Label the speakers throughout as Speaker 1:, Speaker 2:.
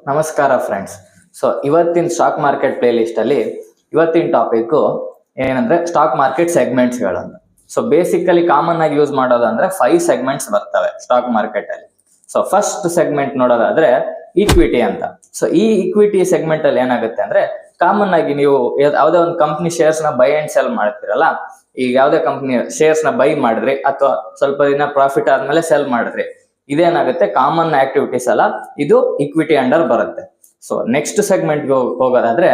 Speaker 1: ನಮಸ್ಕಾರ friends. So ಇವತ್ತಿನ stock market play list ಅಲ್ಲಿ ಇವತ್ತಿನ ಟಾಪಿಕ್ ಏನಂದ್ರೆ ಸ್ಟಾಕ್ ಮಾರ್ಕೆಟ್ ಸೆಗ್ಮೆಂಟ್ಸ್ ಗಳು. ಸೊ ಬೇಸಿಕಲಿ ಕಾಮನ್ ಆಗಿ ಯೂಸ್ ಮಾಡೋದಂದ್ರೆ 5 ಸೆಗ್ಮೆಂಟ್ಸ್ ಬರ್ತವೆ ಸ್ಟಾಕ್ ಮಾರ್ಕೆಟ್ ಅಲ್ಲಿ. ಸೊ ಫಸ್ಟ್ ಸೆಗ್ಮೆಂಟ್ ನೋಡೋದಾದ್ರೆ ಈಕ್ವಿಟಿ ಅಂತ. ಸೊ ಈ ಈಕ್ವಿಟಿ ಸೆಗ್ಮೆಂಟ್ ಅಲ್ಲಿ ಏನಾಗುತ್ತೆ ಅಂದ್ರೆ ಕಾಮನ್ ಆಗಿ ನೀವು ಯಾವ್ದೇ ಒಂದು ಕಂಪ್ನಿ ಶೇರ್ಸ್ ನ ಬೈ ಅಂಡ್ ಸೆಲ್ ಮಾಡ್ತಿರಲ್ಲ, ಈಗ ಯಾವ್ದೇ ಕಂಪ್ನಿ ಶೇರ್ಸ್ ನ ಬೈ ಮಾಡಿದ್ರಿ ಅಥವಾ ಸ್ವಲ್ಪ ದಿನ ಪ್ರಾಫಿಟ್ ಆದ್ಮೇಲೆ ಸೆಲ್ ಮಾಡಿದ್ರಿ, ಇದೇನಾಗುತ್ತೆ ಕಾಮನ್ ಆಕ್ಟಿವಿಟೀಸ್ ಅಲ್ಲ, ಇದು ಇಕ್ವಿಟಿ ಅಂಡರ್ ಬರುತ್ತೆ. ಸೊ ನೆಕ್ಸ್ಟ್ ಸೆಗ್ಮೆಂಟ್ ಹೋಗೋದಾದ್ರೆ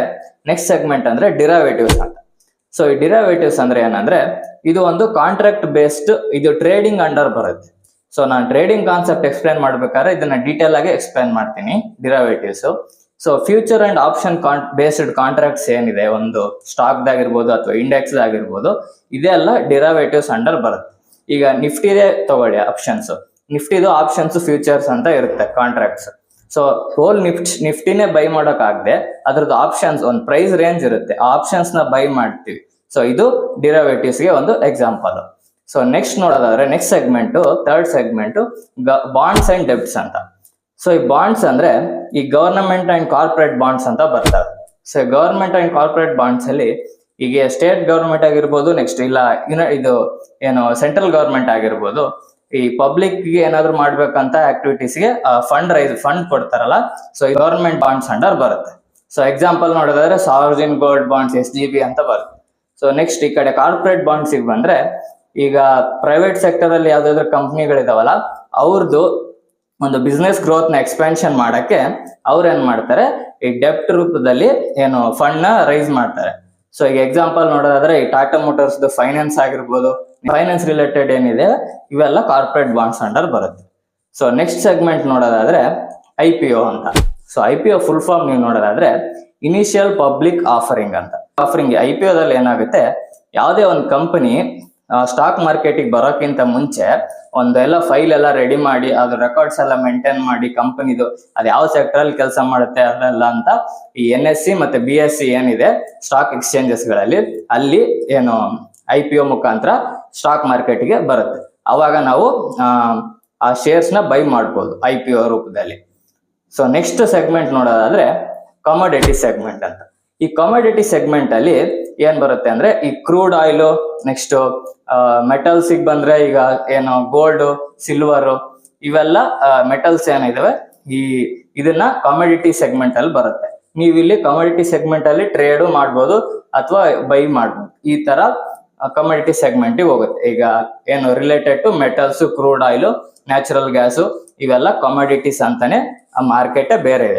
Speaker 1: ನೆಕ್ಸ್ಟ್ ಸೆಗ್ಮೆಂಟ್ ಅಂದ್ರೆ ಡಿರೈವೇಟಿವ್ಸ್ ಅಂತ. ಸೊ ಈ ಡಿರೈವೇಟಿವ್ಸ್ ಅಂದ್ರೆ ಏನಂದ್ರೆ ಇದು ಒಂದು ಕಾಂಟ್ರಾಕ್ಟ್ ಬೇಸ್ಡ್, ಇದು ಟ್ರೇಡಿಂಗ್ ಅಂಡರ್ ಬರುತ್ತೆ. ಸೊ ನಾನು ಟ್ರೇಡಿಂಗ್ ಕಾನ್ಸೆಪ್ಟ್ ಎಕ್ಸ್ಪ್ಲೈನ್ ಮಾಡ್ಬೇಕಾದ್ರೆ ಇದನ್ನ ಡೀಟೇಲ್ ಆಗಿ ಎಕ್ಸ್ಪ್ಲೈನ್ ಮಾಡ್ತೀನಿ derivatives. So future and option based contracts ಏನಿದೆ ಒಂದು ಸ್ಟಾಕ್ ದಾಗಿರ್ಬೋದು ಅಥವಾ ಇಂಡೆಕ್ಸ್ ದಾಗಿರ್ಬೋದು, ಇದೆಲ್ಲ ಡಿರೈವೇಟಿವ್ಸ್ ಅಂಡರ್ ಬರುತ್ತೆ. ಈಗ ನಿಫ್ಟಿದೇ ತಗೊಳ್ಳಿ ಆಪ್ಷನ್ಸ್, ನಿಫ್ಟಿದು ಆಪ್ಷನ್ಸ್ ಫ್ಯೂಚರ್ಸ್ ಅಂತ ಇರುತ್ತೆ ಕಾಂಟ್ರಾಕ್ಟ್ಸ್. ಸೊ ಹೋಲ್ ನಿಫ್ಟಿನೇ ಬೈ ಮಾಡೋಕ್ ಆಗದೆ ಅದ್ರದ್ದು ಆಪ್ಷನ್ಸ್ ಒಂದು ಪ್ರೈಸ್ ರೇಂಜ್ ಇರುತ್ತೆ, ಆ ಆಪ್ಷನ್ಸ್ ನ ಬೈ ಮಾಡ್ತೀವಿ. ಸೊ ಇದು ಡಿರೈವೇಟಿವ್ಸ್ ಗೆ ಒಂದು ಎಕ್ಸಾಂಪಲ್. ಸೊ ನೆಕ್ಸ್ಟ್ ನೋಡೋದಾದ್ರೆ next segment, third segment bonds and debts ಅಂತ. ಸೊ ಈ ಬಾಂಡ್ಸ್ ಅಂದ್ರೆ ಈ ಗವರ್ನಮೆಂಟ್ ಅಂಡ್ ಕಾರ್ಪೊರೇಟ್ ಬಾಂಡ್ಸ್ ಅಂತ ಬರ್ತವೆ. So government and corporate bonds ಅಲ್ಲಿ ಈಗ ಸ್ಟೇಟ್ ಗವರ್ನಮೆಂಟ್ ಆಗಿರ್ಬೋದು, ನೆಕ್ಸ್ಟ್ ಇಲ್ಲ ಇದು ಏನು ಸೆಂಟ್ರಲ್ ಗವರ್ನಮೆಂಟ್ ಆಗಿರ್ಬೋದು, ಈ ಪಬ್ಲಿಕ್ ಗೆ ಏನಾದ್ರು ಮಾಡ್ಬೇಕಂತ ಆಕ್ಟಿವಿಟೀಸ್ ಗೆ ಫಂಡ್ ಕೊಡ್ತಾರಲ್ಲ, ಸೊ ಈ ಗವರ್ನಮೆಂಟ್ ಬಾಂಡ್ಸ್ ಅಂಡರ್ ಬರುತ್ತೆ. ಸೊ ಎಕ್ಸಾಂಪಲ್ ನೋಡೋದಾದ್ರೆ ಸಾವರ್ಜಿನ್ ಗೋಲ್ಡ್ ಬಾಂಡ್ಸ್ SGB ಅಂತ ಬರುತ್ತೆ. ಸೊ ನೆಕ್ಸ್ಟ್ ಈ ಕಡೆ ಕಾರ್ಪೊರೇಟ್ ಬಾಂಡ್ಸ್ ಬಂದ್ರೆ ಈಗ ಪ್ರೈವೇಟ್ ಸೆಕ್ಟರ್ ಅಲ್ಲಿ ಯಾವ್ದಾದ್ರು ಕಂಪ್ನಿಗಳಿದಾವಲ್ಲ, ಅವ್ರದ್ದು ಒಂದು ಬಿಸ್ನೆಸ್ ಗ್ರೋತ್ ನ ಎಕ್ಸ್ಪೆನ್ಷನ್ ಮಾಡಕ್ಕೆ ಅವ್ರು ಏನ್ ಮಾಡ್ತಾರೆ, ಈ ಡೆಪ್ಟ್ ರೂಪದಲ್ಲಿ ಏನು ಫಂಡ್ ನ ರೈಸ್ ಮಾಡ್ತಾರೆ. ಸೊ ಈಗ ಎಕ್ಸಾಂಪಲ್ ನೋಡೋದಾದ್ರೆ ಈ ಟಾಟಾ ಮೋಟರ್ಸ್ ಫೈನಾನ್ಸ್ ಆಗಿರ್ಬೋದು, ಫೈನಾನ್ಸ್ ರಿಲೇಟೆಡ್ ಏನಿದೆ ಇವೆಲ್ಲ ಕಾರ್ಪೊರೇಟ್ ಬಾಂಡ್ಸ್ ಅಂಡರ್ ಬರುತ್ತೆ. ಸೊ ನೆಕ್ಸ್ಟ್ ಸೆಗ್ಮೆಂಟ್ ನೋಡೋದಾದ್ರೆ IPO ಅಂತ. ಸೊ IPO ಫುಲ್ ಫಾರ್ಮ್ ನೀವು ನೋಡೋದಾದ್ರೆ ಇನಿಷಿಯಲ್ ಪಬ್ಲಿಕ್ ಆಫರಿಂಗ್ ಅಂತ. ಆಫರಿಂಗ್ IPO ದಲ್ಲಿ ಏನಾಗುತ್ತೆ, ಯಾವುದೇ ಒಂದು ಕಂಪನಿ ಸ್ಟಾಕ್ ಮಾರ್ಕೆಟಿಗೆ ಬರೋಕ್ಕಿಂತ ಮುಂಚೆ ಒಂದೆಲ್ಲ ಫೈಲ್ ಎಲ್ಲ ರೆಡಿ ಮಾಡಿ ಅದ್ರ ರೆಕಾರ್ಡ್ಸ್ ಎಲ್ಲ ಮೇಂಟೈನ್ ಮಾಡಿ ಕಂಪನಿದು ಅದು ಯಾವ ಸೆಕ್ಟರ್ ಅಲ್ಲಿ ಕೆಲಸ ಮಾಡುತ್ತೆ ಅದೆಲ್ಲ ಅಂತ ಈ NSE ಮತ್ತೆ BSE ಏನಿದೆ ಸ್ಟಾಕ್ ಎಕ್ಸ್ಚೇಂಜಸ್ ಗಳಲ್ಲಿ, ಅಲ್ಲಿ ಏನು IPO ಮುಖಾಂತರ ಸ್ಟಾಕ್ ಮಾರ್ಕೆಟ್ಗೆ ಬರುತ್ತೆ. ಅವಾಗ ನಾವು ಆ ಶೇರ್ಸ್ ನ ಬೈ ಮಾಡ್ಬೋದು IPO ರೂಪದಲ್ಲಿ. ಸೊ ನೆಕ್ಸ್ಟ್ ಸೆಗ್ಮೆಂಟ್ ನೋಡೋದಾದ್ರೆ ಕಮೋಡಿಟಿ ಸೆಗ್ಮೆಂಟ್ ಅಂತ. ಈ ಕಮೋಡಿಟಿ ಸೆಗ್ಮೆಂಟ್ ಅಲ್ಲಿ ಏನ್ ಬರುತ್ತೆ ಅಂದ್ರೆ ಈ ಕ್ರೂಡ್ ಆಯಿಲ್, ನೆಕ್ಸ್ಟ್ ಮೆಟಲ್ಸ್ ಬಂದ್ರೆ ಈಗ ಏನು ಗೋಲ್ಡ್, ಸಿಲ್ವರ್, ಇವೆಲ್ಲ ಮೆಟಲ್ಸ್ ಏನಿದಾವೆ ಇದನ್ನ ಕಮೋಡಿಟಿ ಸೆಗ್ಮೆಂಟ್ ಅಲ್ಲಿ ಬರುತ್ತೆ. ನೀವು ಇಲ್ಲಿ ಕಮೋಡಿಟಿ ಸೆಗ್ಮೆಂಟ್ ಅಲ್ಲಿ ಟ್ರೇಡ್ ಮಾಡ್ಬೋದು ಅಥವಾ ಬೈ ಮಾಡ್ಬೋದು, ಈ ತರ ಕಮೋಡಿಟಿ ಸೆಗ್ಮೆಂಟ್ ಹೋಗುತ್ತೆ. ಈಗ ಏನು related to metals, crude oil, natural gas, ಇವೆಲ್ಲ ಕಮೋಡಿಟೀಸ್ ಅಂತಾನೆ ಆ ಮಾರ್ಕೆಟ್ ಬೇರೆ ಇದೆ.